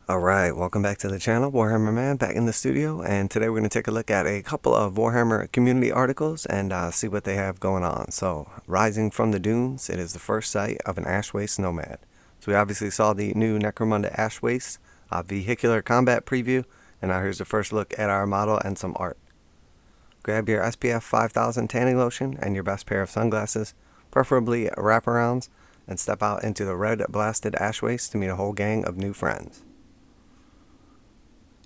Alright, welcome back to the channel. Warhammer Man back in the studio, and today we're going to take a look at a couple of Warhammer community articles and see what they have going on. So, Rising from the Dunes, it is the first sight of an Ash Waste Nomad. So we obviously saw the new Necromunda Ash Waste vehicular combat preview, and now here's the first look at our model and some art. Grab your SPF 5000 tanning lotion and your best pair of sunglasses, preferably wraparounds, and step out into the red blasted Ash Waste to meet a whole gang of new friends.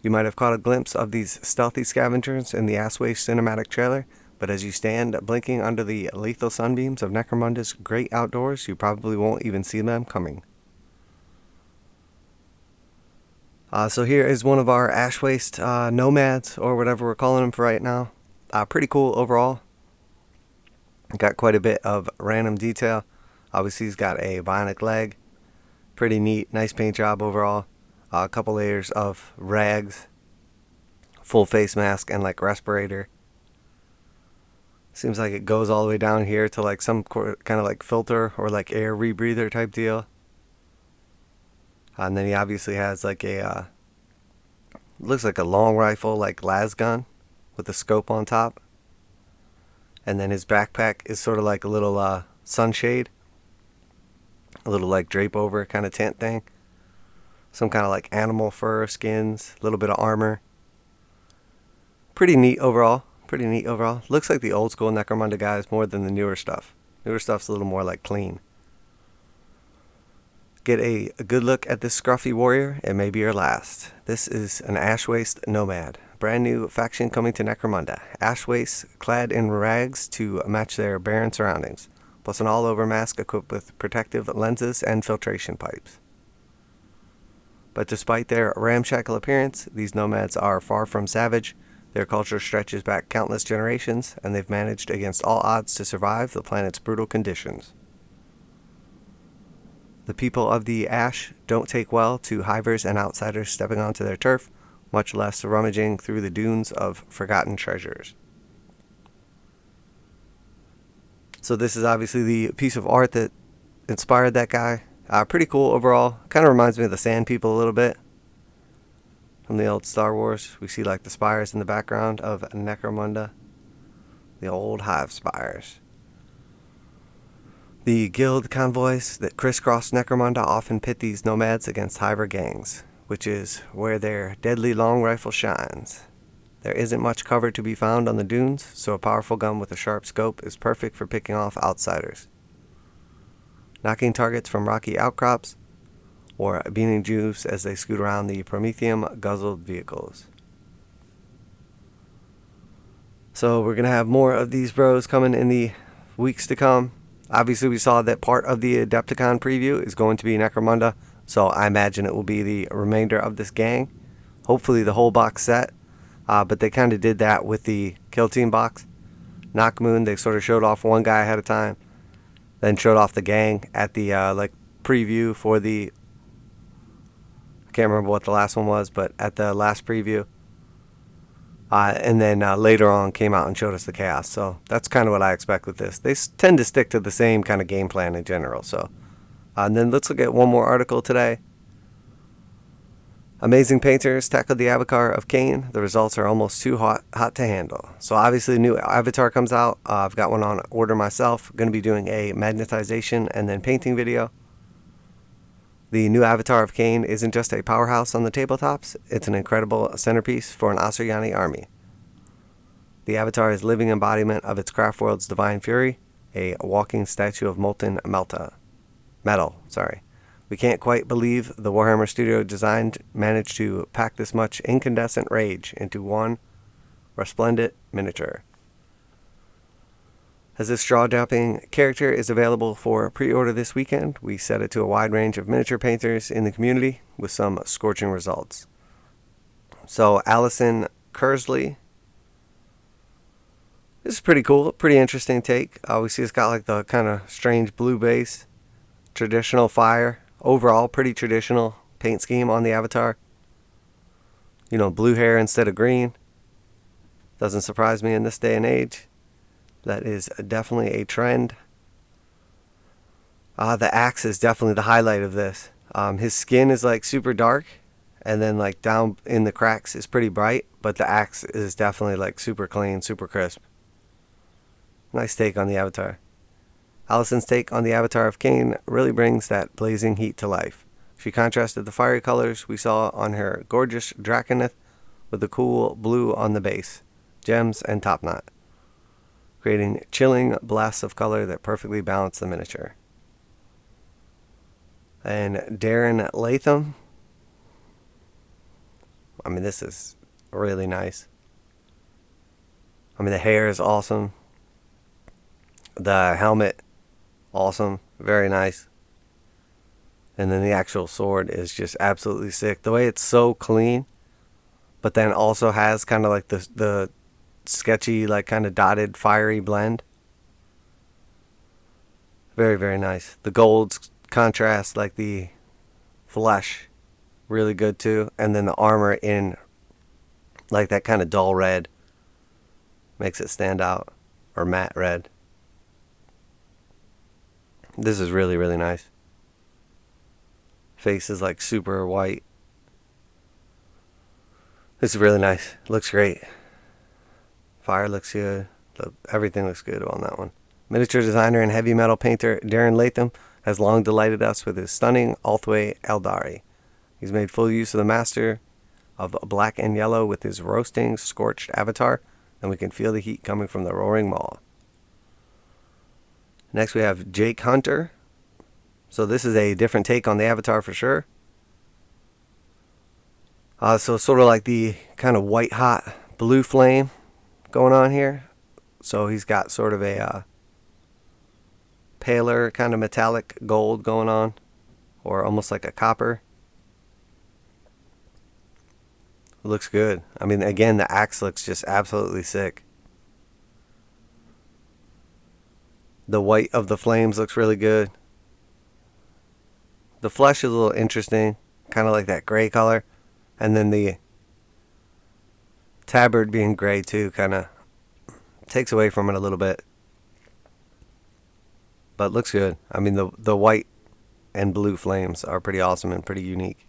You might have caught a glimpse of these stealthy scavengers in the Ashwaste cinematic trailer, but as you stand blinking under the lethal sunbeams of Necromunda's great outdoors, you probably won't even see them coming. So here is one of our Ashwaste Nomads, or whatever we're calling them for right now. Pretty cool overall. Got quite a bit of random detail. Obviously he's got a bionic leg. Pretty neat, nice paint job overall. A couple layers of rags, full face mask, and like respirator. Seems like it goes all the way down here to like some kind of like filter or like air rebreather type deal. And then he obviously has like a looks like a long rifle, like las gun with a scope on top. And then his backpack is sort of like a little sunshade, a little like drape over kind of tent thing. Some kind of like animal fur, skins, a little bit of armor. Pretty neat overall. Pretty neat overall. Looks like the old school Necromunda guys more than the newer stuff. Newer stuff's a little more like clean. Get a good look at this scruffy warrior. It may be your last. This is an Ashwaste Nomad. Brand new faction coming to Necromunda. Ashwaste clad in rags to match their barren surroundings. Plus an all-over mask equipped with protective lenses and filtration pipes. But despite their ramshackle appearance, these nomads are far from savage. Their culture stretches back countless generations, and they've managed against all odds to survive the planet's brutal conditions. The people of the Ash don't take well to hivers and outsiders stepping onto their turf, much less rummaging through the dunes of forgotten treasures. So this is obviously the piece of art that inspired that guy. Pretty cool overall. Kind of reminds me of the Sand People a little bit from the old Star Wars. We see like the spires in the background of Necromunda. The old hive spires. The guild convoys that crisscross Necromunda often pit these nomads against hiver gangs, which is where their deadly long rifle shines. There isn't much cover to be found on the dunes, so a powerful gun with a sharp scope is perfect for picking off outsiders, knocking targets from rocky outcrops, or beating Jews as they scoot around the Prometheum-guzzled vehicles. So we're going to have more of these bros coming in the weeks to come. Obviously we saw that part of the Adepticon preview is going to be Necromunda, so I imagine it will be the remainder of this gang. Hopefully the whole box set, but they kind of did that with the Kill Team box. Nachmund, they sort of showed off one guy ahead of time, then showed off the gang at the like preview for the, I can't remember what the last one was, but at the last preview. And then later on came out and showed us the chaos. So that's kind of what I expect with this. They tend to stick to the same kind of game plan in general. So, and then let's look at one more article today. Amazing painters tackled the avatar of Khaine. The results are almost too hot to handle. So obviously the new avatar comes out. I've got one on order myself. Going to be doing a magnetization and then painting video. The new avatar of Khaine isn't just a powerhouse on the tabletops. It's an incredible centerpiece for an Asuryani army. The avatar is living embodiment of its craft world's divine fury, a walking statue of molten metal. We can't quite believe the Warhammer Studio managed to pack this much incandescent rage into one resplendent miniature. As this jaw-dropping character is available for pre-order this weekend, we set it to a wide range of miniature painters in the community with some scorching results. So Allison Kersley, this is pretty cool, pretty interesting take. We see it's got like the kind of strange blue base, traditional fire. Overall, pretty traditional paint scheme on the avatar. You know, blue hair instead of green. Doesn't surprise me in this day and age. That is definitely a trend. The axe is definitely the highlight of this. His skin is like super dark, and then like down in the cracks is pretty bright, but the axe is definitely like super clean, super crisp. Nice take on the avatar. Allison's take on the avatar of Khaine really brings that blazing heat to life. She contrasted the fiery colors we saw on her gorgeous Draconith with the cool blue on the base, gems, and top knot, creating chilling blasts of color that perfectly balance the miniature. And Darren Latham, I mean, this is really nice. I mean, the hair is awesome. The helmet, awesome. Very nice. And then the actual sword is just absolutely sick. The way it's so clean, but then also has kind of like the sketchy, like kind of dotted, fiery blend. Very, very nice. The golds contrast, like the flesh, really good too. And then the armor in like that kind of dull red makes it stand out. Or matte red. This is really, really nice. Face is like super white. This is really nice. Looks great. Fire looks good. Everything looks good on that one. Miniature designer and heavy metal painter Darren Latham has long delighted us with his stunning Althway Eldari. He's made full use of the master of black and yellow with his roasting, scorched avatar, and we can feel the heat coming from the roaring maw. Next we have Jake Hunter. So this is a different take on the avatar for sure. So sort of like the kind of white hot blue flame going on here. So he's got sort of a paler kind of metallic gold going on, or almost like a copper. Looks good. I mean, again, the axe looks just absolutely sick. The white of the flames looks really good. The flesh is a little interesting, kind of like that gray color. And then the tabard being gray too kind of takes away from it a little bit. But looks good. I mean, the white and blue flames are pretty awesome and pretty unique.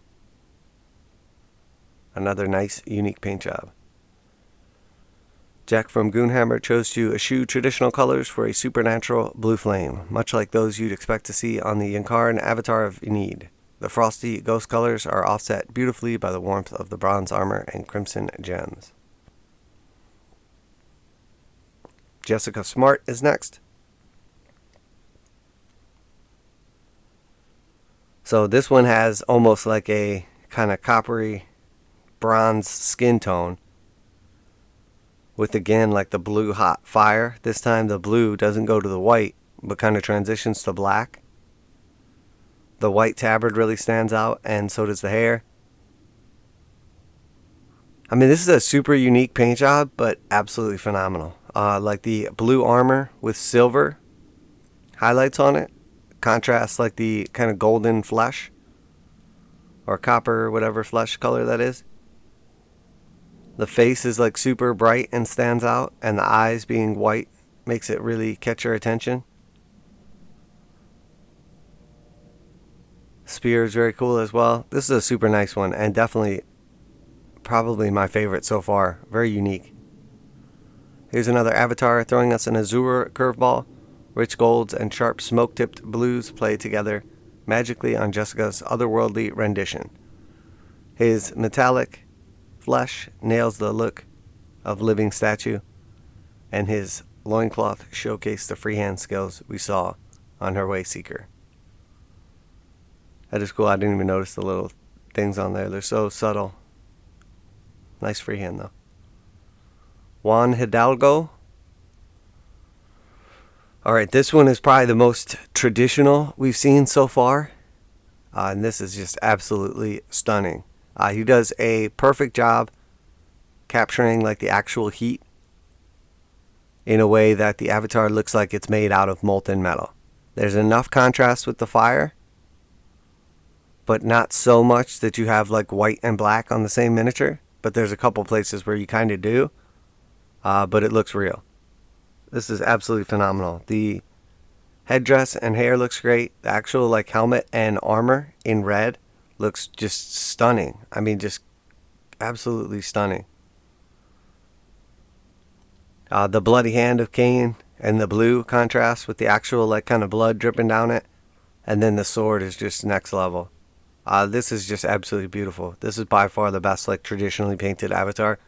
Another nice, unique paint job. Jack from Goonhammer chose to eschew traditional colors for a supernatural blue flame, much like those you'd expect to see on the Yncarne avatar of Enid. The frosty ghost colors are offset beautifully by the warmth of the bronze armor and crimson gems. Jessica Smart is next. So this one has almost like a kind of coppery bronze skin tone with, again, like the blue hot fire. This time the blue doesn't go to the white, but kind of transitions to black. The white tabard really stands out, and so does the hair. I mean, this is a super unique paint job, but absolutely phenomenal. Like the blue armor with silver highlights on it, contrasts like the kind of golden flesh, or copper, whatever flesh color that is. The face is like super bright and stands out, and the eyes being white makes it really catch your attention. Spear is very cool as well. This is a super nice one, and definitely probably my favorite so far. Very unique. Here's another avatar throwing us an azure curveball. Rich golds and sharp smoke-tipped blues play together magically on Jessica's otherworldly rendition. His metallic flesh nails the look of living statue, and his loincloth showcased the freehand skills we saw on her Wayseeker. That is cool. I didn't even notice the little things on there. They're so subtle. Nice freehand though. Juan Hidalgo. Alright, this one is probably the most traditional we've seen so far. And this is just absolutely stunning. He does a perfect job capturing like the actual heat in a way that the avatar looks like it's made out of molten metal. There's enough contrast with the fire, but not so much that you have like white and black on the same miniature. But there's a couple places where you kind of do, but it looks real. This is absolutely phenomenal. The headdress and hair looks great. The actual like helmet and armor in red looks just stunning. I mean, just absolutely stunning. The bloody hand of Khaine and the blue contrast with the actual like kind of blood dripping down it. And then the sword is just next level. This is just absolutely beautiful. This is by far the best like traditionally painted avatar.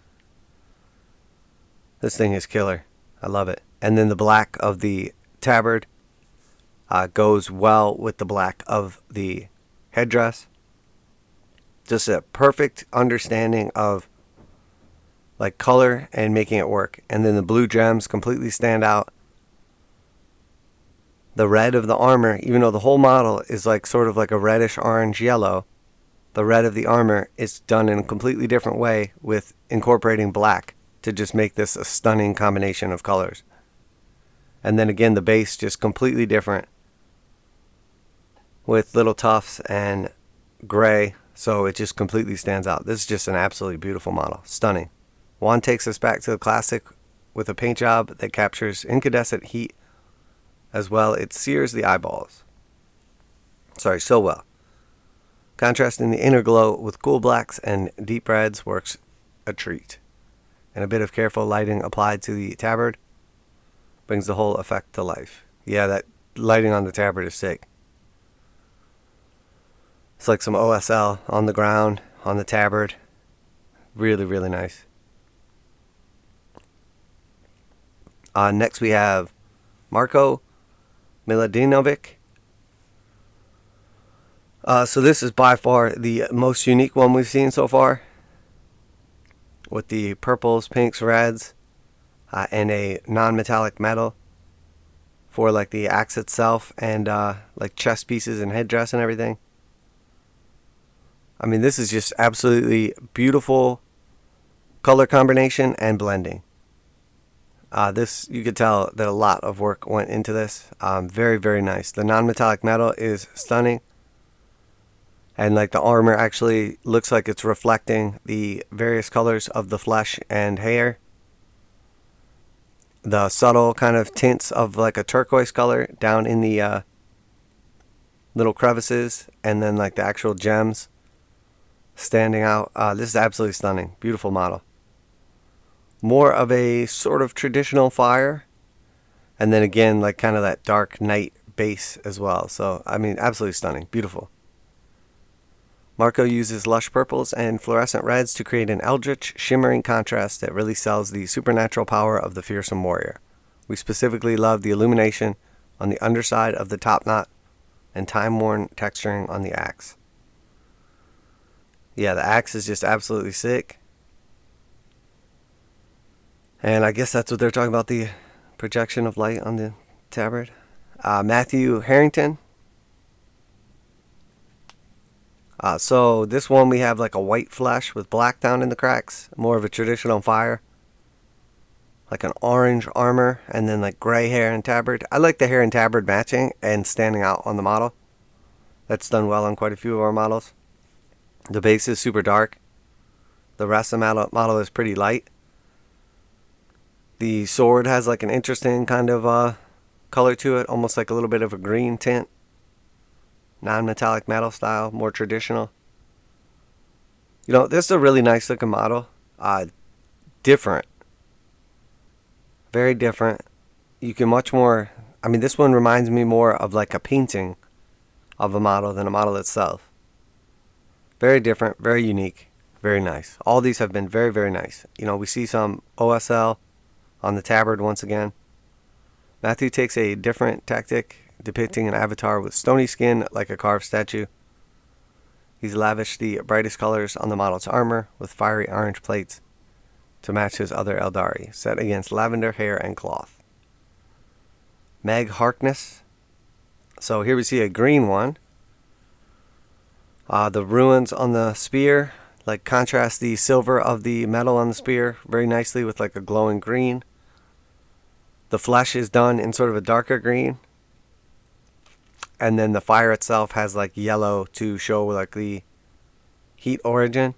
This thing is killer. I love it. And then the black of the tabard goes well with the black of the headdress. Just a perfect understanding of like color and making it work. And then the blue gems completely stand out. The red of the armor, even though the whole model is like sort of like a reddish orange yellow, the red of the armor is done in a completely different way with incorporating black to just make this a stunning combination of colors. And then again, the base just completely different with little tufts and gray, so it just completely stands out. This is just an absolutely beautiful model. Stunning. Juan takes us back to the classic with a paint job that captures incandescent heat as well. It sears the eyeballs. So well. Contrasting the inner glow with cool blacks and deep reds works a treat. And a bit of careful lighting applied to the tabard brings the whole effect to life. Yeah, that lighting on the tabard is sick. It's like some OSL on the ground, on the tabard. Really, really nice. Next we have Marko Miladinovic. So this is by far the most unique one we've seen so far, with the purples, pinks, reds, and a non-metallic metal for like the axe itself and like chest pieces and headdress and everything. I mean, this is just absolutely beautiful color combination and blending. This, you could tell that a lot of work went into this. Very, very nice. The non-metallic metal is stunning. And like the armor actually looks like it's reflecting the various colors of the flesh and hair. The subtle kind of tints of like a turquoise color down in the little crevices. And then like the actual gems standing out. This is absolutely stunning. Beautiful model. More of a sort of traditional fire. And then again, like kind of that dark night base as well. So, I mean, absolutely stunning. Beautiful. Marko uses lush purples and fluorescent reds to create an eldritch, shimmering contrast that really sells the supernatural power of the fearsome warrior. We specifically love the illumination on the underside of the top knot and time-worn texturing on the axe. Yeah, the axe is just absolutely sick. And I guess that's what they're talking about, the projection of light on the tabard. Matthew Harrington. So this one we have like a white flesh with black down in the cracks. More of a traditional fire. Like an orange armor and then like gray hair and tabard. I like the hair and tabard matching and standing out on the model. That's done well on quite a few of our models. The base is super dark. The rest of the model is pretty light. The sword has like an interesting kind of color to it, almost like a little bit of a green tint. Non-metallic metal style, more traditional. You know, this is a really nice looking model. Different. Very different. You can much more, I mean, this one reminds me more of like a painting of a model than a model itself. Very different, very unique, very nice. All these have been very, very nice. You know, we see some OSL on the tabard once again. Matthew takes a different tactic, depicting an avatar with stony skin like a carved statue. He's lavished the brightest colors on the model's armor with fiery orange plates to match his other eldari, set against lavender hair and cloth. Meg Harkness. So here we see a green one. The runes on the spear like contrast the silver of the metal on the spear very nicely with like a glowing green. The flesh is done in sort of a darker green. And then the fire itself has like yellow to show like the heat origin.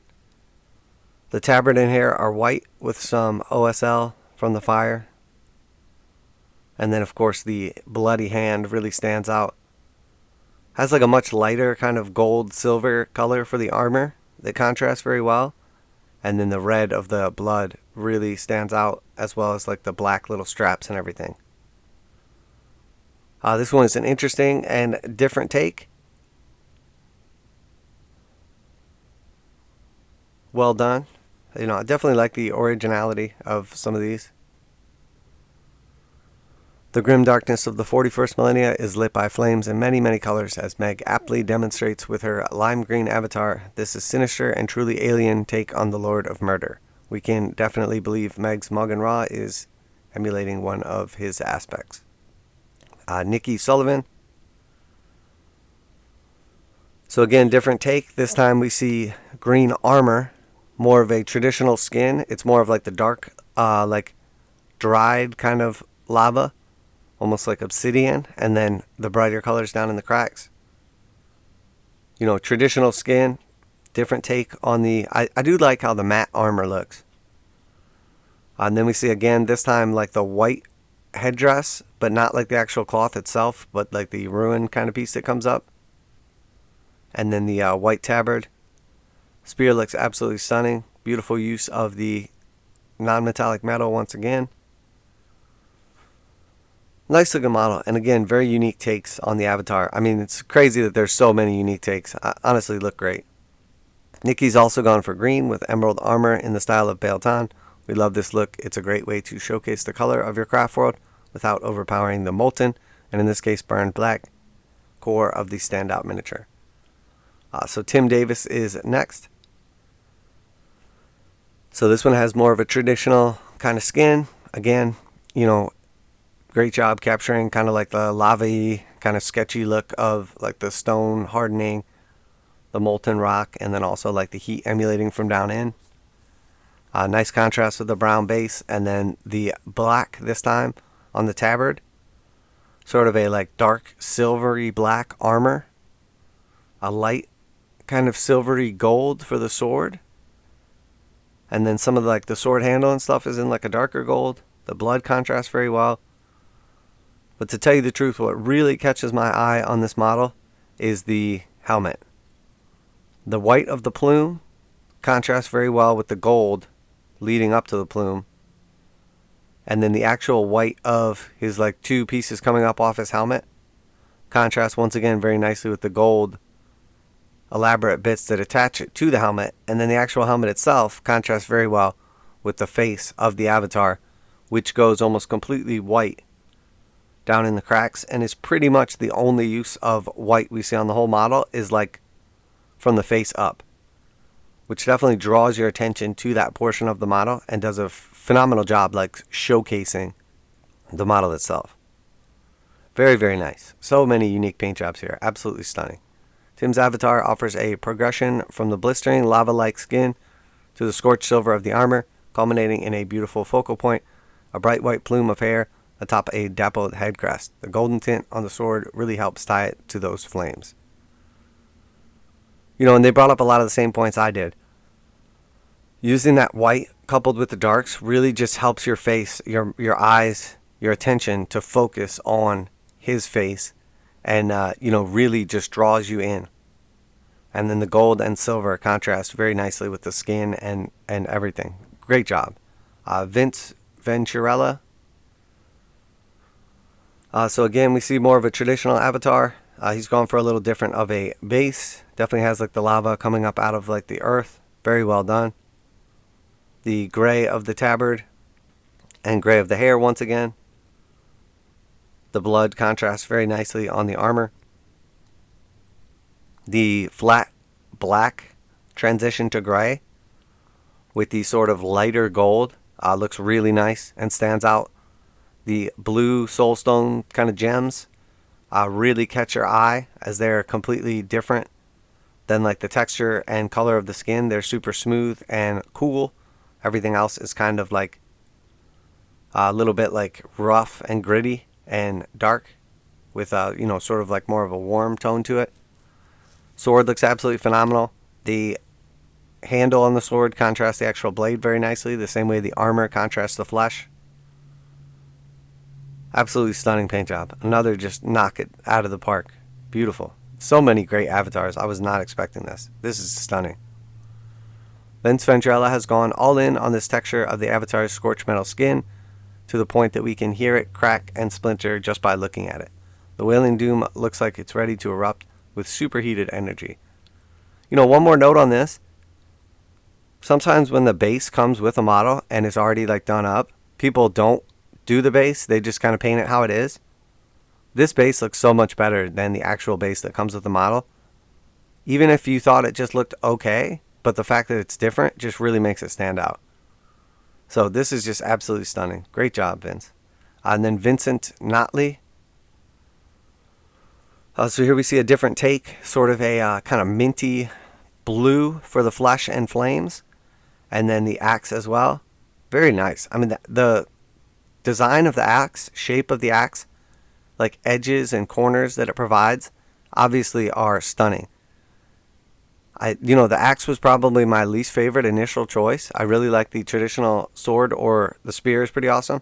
The tabard and hair are white with some OSL from the fire. And then of course the bloody hand really stands out. Has like a much lighter kind of gold silver color for the armor that contrasts very well. And then the red of the blood really stands out, as well as like the black little straps and everything. This one is an interesting and different take. Well done. You know, I definitely like the originality of some of these. The grim darkness of the 41st millennia is lit by flames in many, many colors, as Meg aptly demonstrates with her lime green avatar. This is sinister and truly alien take on the Lord of Murder. We can definitely believe Meg's Mug and Raw is emulating one of his aspects. Nikki Sullivan. So again, different take. This time we see green armor, more of a traditional skin. It's more of like the dark, like dried kind of lava, almost like obsidian, and then the brighter colors down in the cracks. You know, traditional skin, different take on the... I do like how the matte armor looks. And then we see again, this time like the white headdress, but not like the actual cloth itself, but like the ruined kind of piece that comes up. And then the white tabard. Spear looks absolutely stunning. Beautiful use of the non-metallic metal once again. Nice looking model, and again, very unique takes on the avatar. I mean, it's crazy that there's so many unique takes. Honestly, look great. Nikki's also gone for green with emerald armor in the style of Bael'tan. We love this look. It's a great way to showcase the color of your craft world without overpowering the molten, and in this case, burned black core of the standout miniature. So Tim Davis is next. So this one has more of a traditional kind of skin. Again, you know, great job capturing kind of like the lava-y, kind of sketchy look of like the stone hardening, the molten rock, and then also like the heat emulating from down in. Nice contrast with the brown base, and then the black this time on the tabard. Sort of a like dark silvery black armor. A light kind of silvery gold for the sword. And then some of the, like the sword handle and stuff is in like a darker gold. The blood contrasts very well. But to tell you the truth, what really catches my eye on this model is the helmet. The white of the plume contrasts very well with the gold leading up to the plume. And then the actual white of his like two pieces coming up off his helmet contrasts once again very nicely with the gold elaborate bits that attach it to the helmet. And then the actual helmet itself contrasts very well with the face of the avatar, which goes almost completely white down in the cracks, and is pretty much the only use of white we see on the whole model is like from the face up, which definitely draws your attention to that portion of the model and does a phenomenal job like showcasing the model itself. Very, very nice. So many unique paint jobs here. Absolutely stunning. Tim's avatar offers a progression from the blistering lava-like skin to the scorched silver of the armor, culminating in a beautiful focal point, a bright white plume of hair atop a dappled head crest. The golden tint on the sword really helps tie it to those flames. You know, and they brought up a lot of the same points I did. Using that white coupled with the darks really just helps your face, your eyes, your attention to focus on his face, and you know, really just draws you in. And then the gold and silver contrast very nicely with the skin and everything. Great job. Vince Venturella. So again, we see more of a traditional avatar. He's gone for a little different of a base. Definitely has like the lava coming up out of like the earth. Very well done. The gray of the tabard and gray of the hair once again. The blood contrasts very nicely on the armor. The flat black transition to gray with the sort of lighter gold looks really nice and stands out. The blue soulstone kind of gems really catch your eye as they're completely different than like the texture and color of the skin. They're super smooth and cool. Everything else is kind of like a little bit like rough and gritty and dark with you know, sort of like more of a warm tone to it. Sword looks absolutely phenomenal. The handle on the sword contrasts the actual blade very nicely, the same way the armor contrasts the flesh. Absolutely stunning paint job. Another just knock it out of the park. Beautiful. So many great avatars. I was not expecting this. This is stunning. Vince Vendrella has gone all in on this texture of the avatar's scorched metal skin to the point that we can hear it crack and splinter just by looking at it. The Wailing Doom looks like it's ready to erupt with superheated energy. You know, one more note on this. Sometimes when the base comes with a model and it's already like done up, people don't do the base. They just kind of paint it how it is. This base looks so much better than the actual base that comes with the model. Even if you thought it just looked okay, but the fact that it's different just really makes it stand out. So this is just absolutely stunning. Great job, Vince. And then Vincent Notley. So here we see a different take, sort of a kind of minty blue for the flesh and flames. And then the axe as well. Very nice. I mean, the design of the axe, shape of the axe, like edges and corners that it provides, obviously are stunning. The axe was probably my least favorite initial choice. I really like the traditional sword, or the spear is pretty awesome.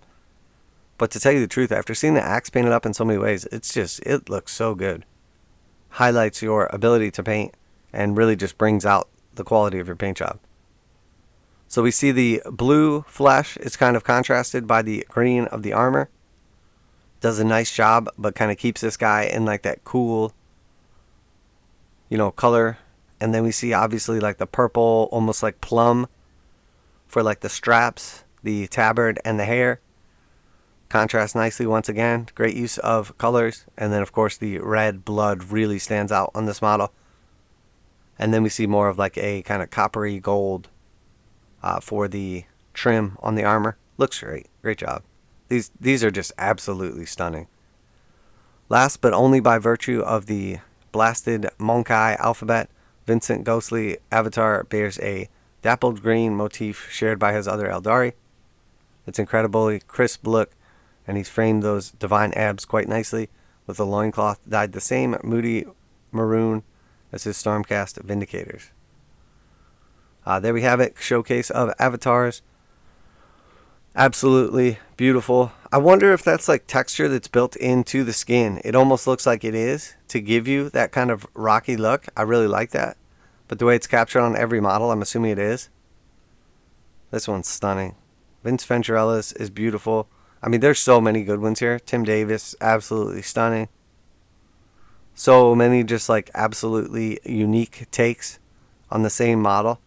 But to tell you the truth, after seeing the axe painted up in so many ways, it looks so good. Highlights your ability to paint and really just brings out the quality of your paint job. So we see the blue flesh is kind of contrasted by the green of the armor. Does a nice job, but kind of keeps this guy in like that cool, color. And then we see obviously like the purple, almost like plum for like the straps, the tabard, and the hair. Contrast nicely once again. Great use of colors. And then of course the red blood really stands out on this model. And then we see more of like a kind of coppery gold for the trim on the armor. Looks great. Great job. These are just absolutely stunning. Last but only by virtue of the blasted Monkai alphabet, Vincent Ghostly avatar bears a dappled green motif shared by his other eldari. It's incredibly crisp look, and he's framed those divine abs quite nicely with a loincloth dyed the same moody maroon as his Stormcast Vindicators. There we have it, showcase of avatars. Absolutely beautiful. I wonder if that's like texture that's built into the skin. It almost looks like it is to give you that kind of rocky look. I really like that. But the way it's captured on every model, I'm assuming it is. This one's stunning. Vince Venturella's is beautiful. I mean, there's so many good ones here. Tim Davis, absolutely stunning. So many just like absolutely unique takes on the same model.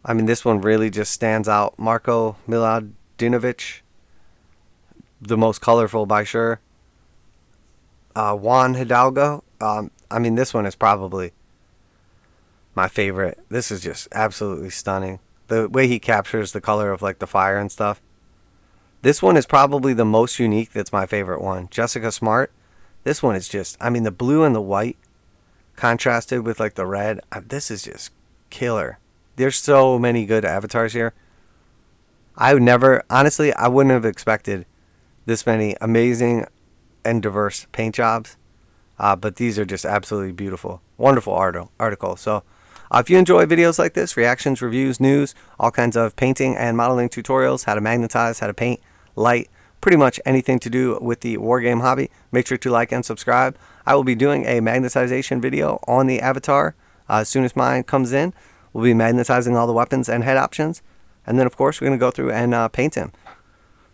I mean, this one really just stands out. Marko Miladinovic, the most colorful by sure. Juan Hidalgo. I mean, this one is probably my favorite. This is just absolutely stunning. The way he captures the color of like the fire and stuff. This one is probably the most unique. That's my favorite one. Jessica Smart. This one is just, I mean, the blue and the white contrasted with like the red. This is just killer. There's so many good avatars here. I wouldn't have expected this many amazing and diverse paint jobs. But these are just absolutely beautiful. Wonderful article. So if you enjoy videos like this, reactions, reviews, news, all kinds of painting and modeling tutorials, how to magnetize, how to paint, light, pretty much anything to do with the wargame hobby, make sure to like and subscribe. I will be doing a magnetization video on the avatar as soon as mine comes in. We'll be magnetizing all the weapons and head options. And then, of course, we're going to go through and paint him.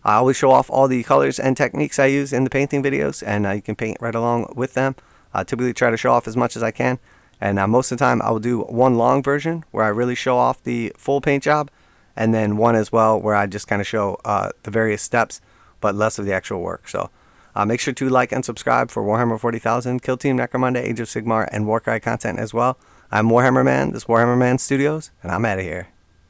I always show off all the colors and techniques I use in the painting videos, and you can paint right along with them. I typically try to show off as much as I can. And most of the time, I will do one long version where I really show off the full paint job, and then one as well where I just kind of show the various steps, but less of the actual work. So make sure to like and subscribe for Warhammer 40,000, Kill Team Necromunda, Age of Sigmar, and Warcry content as well. I'm Warhammer Man, this is Warhammer Man Studios, and I'm out of here.